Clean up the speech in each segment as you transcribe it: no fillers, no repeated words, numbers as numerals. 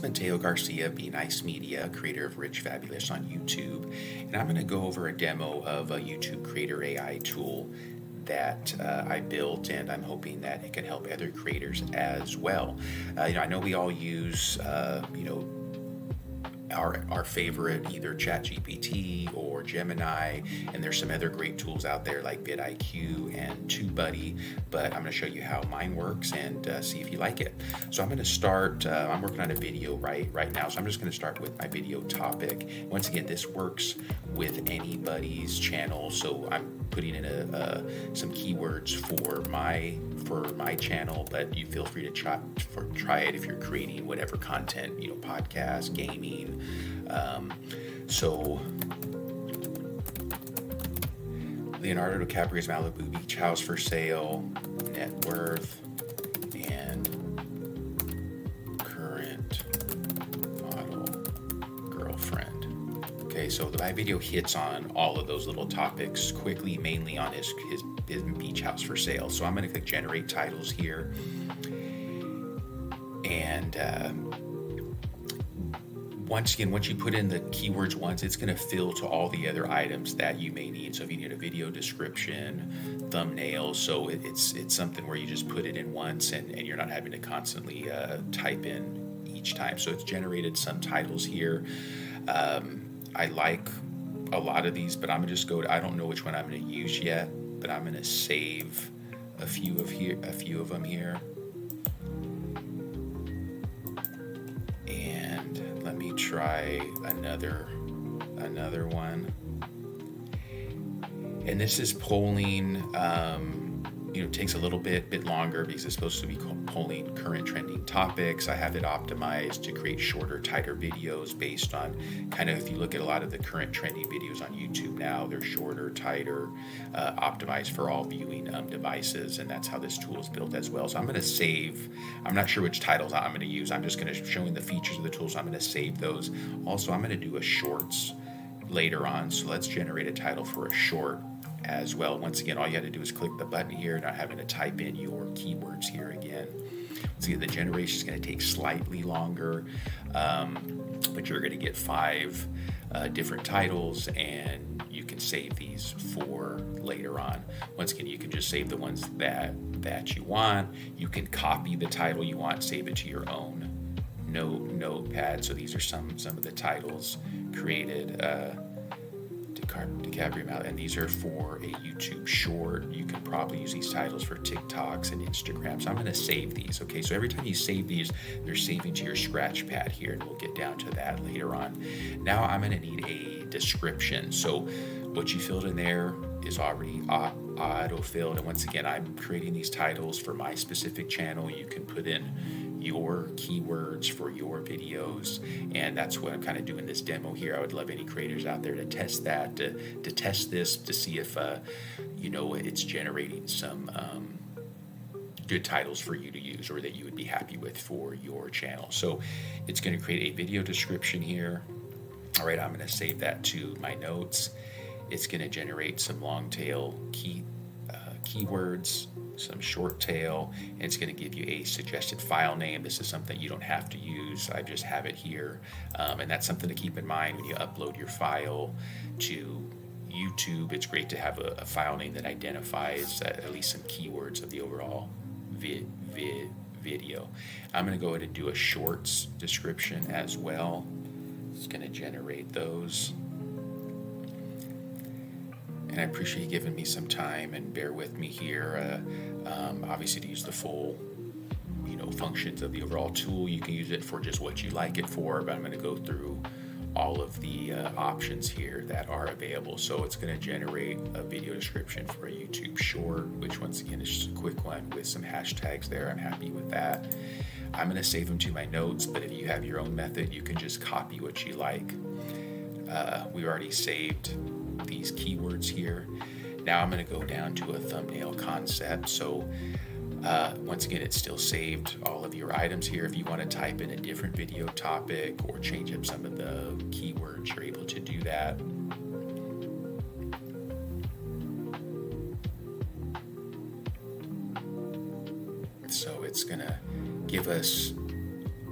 Mateo Garcia, Be Nice Media, creator of Rich Fabulous on YouTube, and I'm going to go over a demo of a YouTube Creator AI tool that I built, and I'm hoping that it can help other creators as well. I know we all use, our favorite, either ChatGPT or Gemini, and there's some other great tools out there like vidIQ and TubeBuddy, but I'm going to show you how mine works and see if you like it. So I'm going to start, I'm working on a video right now, so I'm just going to start with my video topic. Once again, this works with anybody's channel, so I'm putting in some keywords for my channel, but you feel free to try it if you're creating whatever content, podcast, gaming. So Leonardo DiCaprio's Malibu Beach house for sale, net worth, and current model girlfriend. Okay, so my video hits on all of those little topics quickly, mainly on his beach house for sale. So I'm going to click generate titles here, and once you put in the keywords once, it's going to fill to all the other items that you may need. So if you need a video description, thumbnails, so it's something where you just put it in once and you're not having to constantly type in each time. So it's generated some titles here. I like a lot of these, but I'm going to I don't know which one I'm going to use yet, but I'm going to save a few of them here. Let me try another one. And this is polling, takes a little bit longer because it's supposed to be polling current trending topics. I have it optimized to create shorter, tighter videos based on if you look at a lot of the current trending videos on YouTube now, they're shorter, tighter, optimized for all viewing devices, and that's how this tool is built as well. So I'm going to save, I'm not sure which titles I'm going to use. I'm just going to show you the features of the tool, so I'm going to save those. Also, I'm going to do a shorts later on, so let's generate a title for a short as well. Once again, all you have to do is click the button here, not having to type in your keywords here again. Once again, the generation is going to take slightly longer, but you're going to get 5 different titles, and you can save these for later on. Once again, you can just save the ones that you want. You can copy the title you want, save it to your own notepad. So these are some of the titles created. DiCaprio, and these are for a YouTube short. You can probably use these titles for TikToks and Instagram. So I'm going to save these. Okay, so every time you save these, they're saving to your scratch pad here, and we'll get down to that later on. Now I'm going to need a description. So what you filled in there is already auto-filled, and once again, I'm creating these titles for my specific channel. You can put in your keywords for your videos, and that's what I'm kind of doing this demo here. I would love any creators out there to test that, to test this, to see if it's generating some good titles for you to use, or that you would be happy with for your channel. So it's going to create a video description here. All right, I'm going to save that to my notes. It's going to generate some long tail keywords, some short tail, and it's going to give you a suggested file name. This is something you don't have to use. I just have it here, and that's something to keep in mind when you upload your file to YouTube. It's great to have a file name that identifies at least some keywords of the overall video. I'm going to go ahead and do a shorts description as well. It's going to generate those. And I appreciate you giving me some time, and bear with me here. Obviously, to use the full, functions of the overall tool, you can use it for just what you like it for, but I'm going to go through all of the options here that are available. So it's going to generate a video description for a YouTube short, which once again is just a quick one with some hashtags there. I'm happy with that. I'm going to save them to my notes, but if you have your own method, you can just copy what you like. We already saved these keywords here. Now I'm going to go down to a thumbnail concept. So once again, it's still saved all of your items here. If you want to type in a different video topic or change up some of the keywords, you're able to do that. So it's going to give us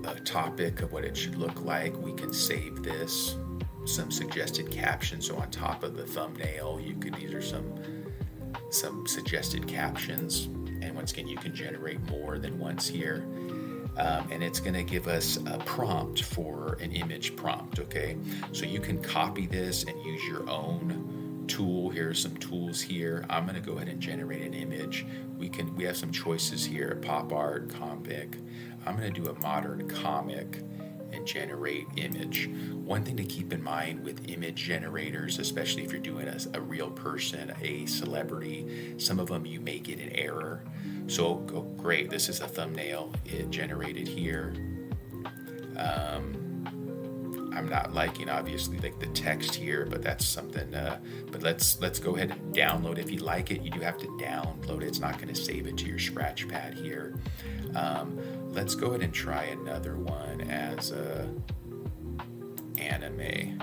a topic of what it should look like. We can save this, some suggested captions. So on top of the thumbnail, these are some suggested captions. And once again, you can generate more than once here. And it's going to give us a prompt for an image prompt, okay? So you can copy this and use your own tool. Here's some tools here. I'm going to go ahead and generate an image. We have some choices here: pop art, comic. I'm going to do a modern comic and generate image. One thing to keep in mind with image generators, especially if you're doing a real person, a celebrity, some of them you may get an error. So great, this is a thumbnail it generated here. I'm not liking obviously like the text here, but that's something. But let's go ahead and download. If you like it, you do have to download it. It's not going to save it to your scratch pad here. Let's go ahead and try another one as anime.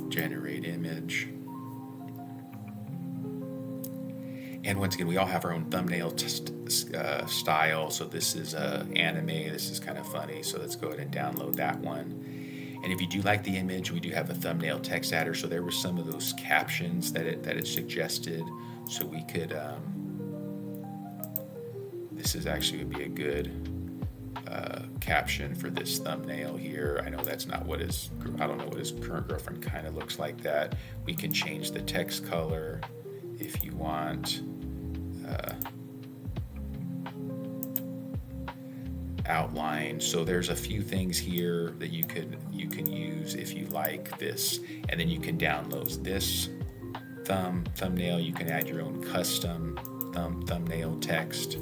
Generate image. And once again, we all have our own thumbnail style. So this is anime. This is kind of funny. So let's go ahead and download that one. And if you do like the image, we do have a thumbnail text adder. So there were some of those captions that it suggested. So we could, this is actually would be a good caption for this thumbnail here. I know that's not what I don't know what his current girlfriend kind of looks like that. We can change the text color if you want. Outline. So there's a few things here that you can use if you like this, and then you can download this thumbnail. You can add your own custom thumbnail text.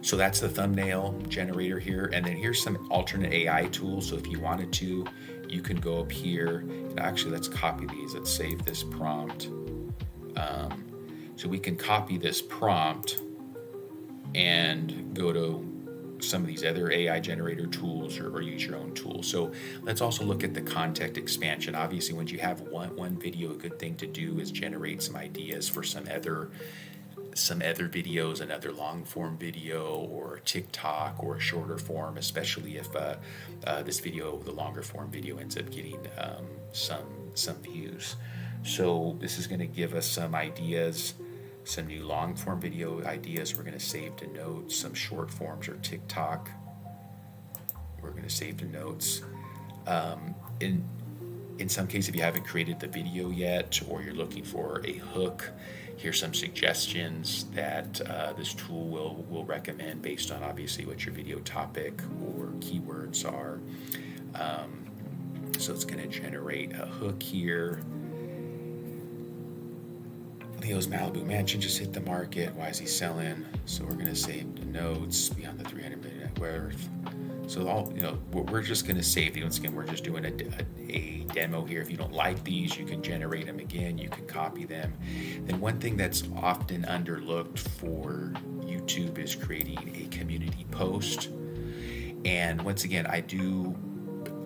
So that's the thumbnail generator here, and then here's some alternate AI tools. So if you wanted to, you can go up here and actually let's copy these. Let's save this prompt. So we can copy this prompt and go to some of these other AI generator tools or use your own tool. So let's also look at the content expansion. Obviously, when you have one video, a good thing to do is generate some ideas for some other videos, another long form video or TikTok or a shorter form, especially if this video, the longer form video, ends up getting some views. So this is going to give us some ideas, some new long form video ideas. We're going to save to notes. Some short forms or TikTok, we're going to save to notes. In some cases, if you haven't created the video yet or you're looking for a hook, here's some suggestions that this tool will recommend based on obviously what your video topic or keywords are. So it's going to generate a hook here. Leo's Malibu mansion just hit the market. Why is he selling? So we're going to save the notes beyond the 300 million net worth. So all, we're just going to save these. Once again, we're just doing a demo here. If you don't like these, you can generate them again. You can copy them. Then one thing that's often underlooked for YouTube is creating a community post. And once again, I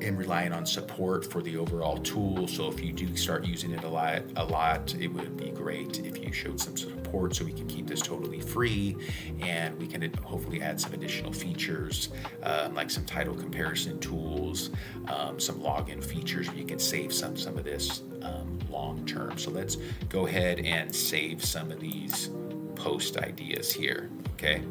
am relying on support for the overall tool. So if you do start using it a lot, it would be great if you showed some support so we can keep this totally free and we can hopefully add some additional features like some title comparison tools, some login features where you can save some of this long term. So let's go ahead and save some of these post ideas here, okay?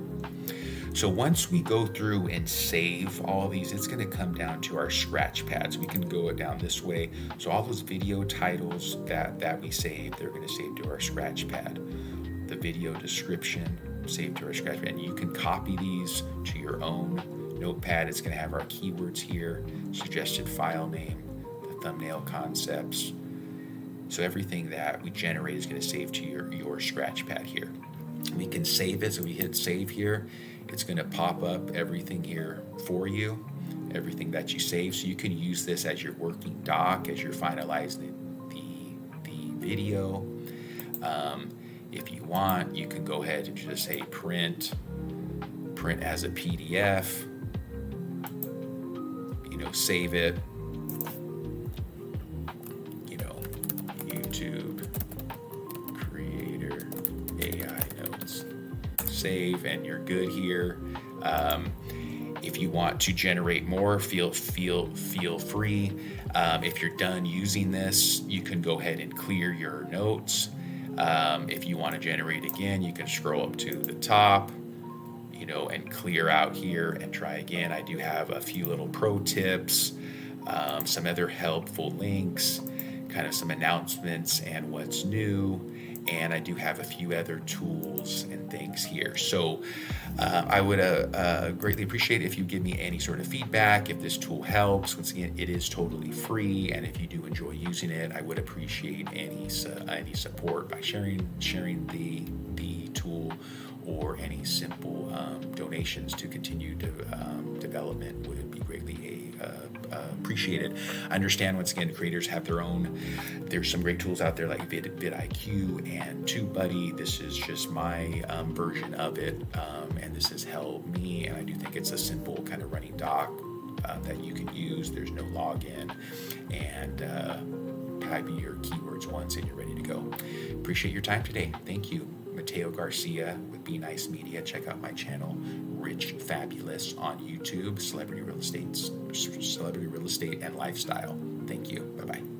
So once we go through and save all these, it's going to come down to our scratch pads. We can go down this way. So all those video titles that we saved, they're going to save to our scratch pad. The video description, save to our scratch pad. And you can copy these to your own notepad. It's going to have our keywords here, suggested file name, the thumbnail concepts. So everything that we generate is going to save to your scratch pad here. We can save it. So we hit save here. It's going to pop up everything here for you, everything that you save. So you can use this as your working doc, as you're finalizing the video. If you want, you can go ahead and just say print as a PDF, save it, YouTube creator AI notes. Save and you're good here. If you want to generate more, feel free. If you're done using this, you can go ahead and clear your notes. If you want to generate again, you can scroll up to the top, and clear out here and try again. I do have a few little pro tips, some other helpful links, kind of some announcements and what's new. And I do have a few other tools and things here. So I would greatly appreciate if you give me any sort of feedback. If this tool helps, once again, it is totally free. And if you do enjoy using it, I would appreciate any support by sharing the tool, or any simple donations to continue development would be greatly appreciated. I understand, once again, creators have their own. There's some great tools out there like vidIQ and TubeBuddy. This is just my version of it, and this has helped me. And I do think it's a simple kind of running doc that you can use. There's no login, and type your keywords once and you're ready to go. Appreciate your time today. Thank you. Mateo Garcia with Be Nice Media. Check out my channel, Rich Fabulous, on YouTube. Celebrity real estate and lifestyle. Thank you. Bye-bye.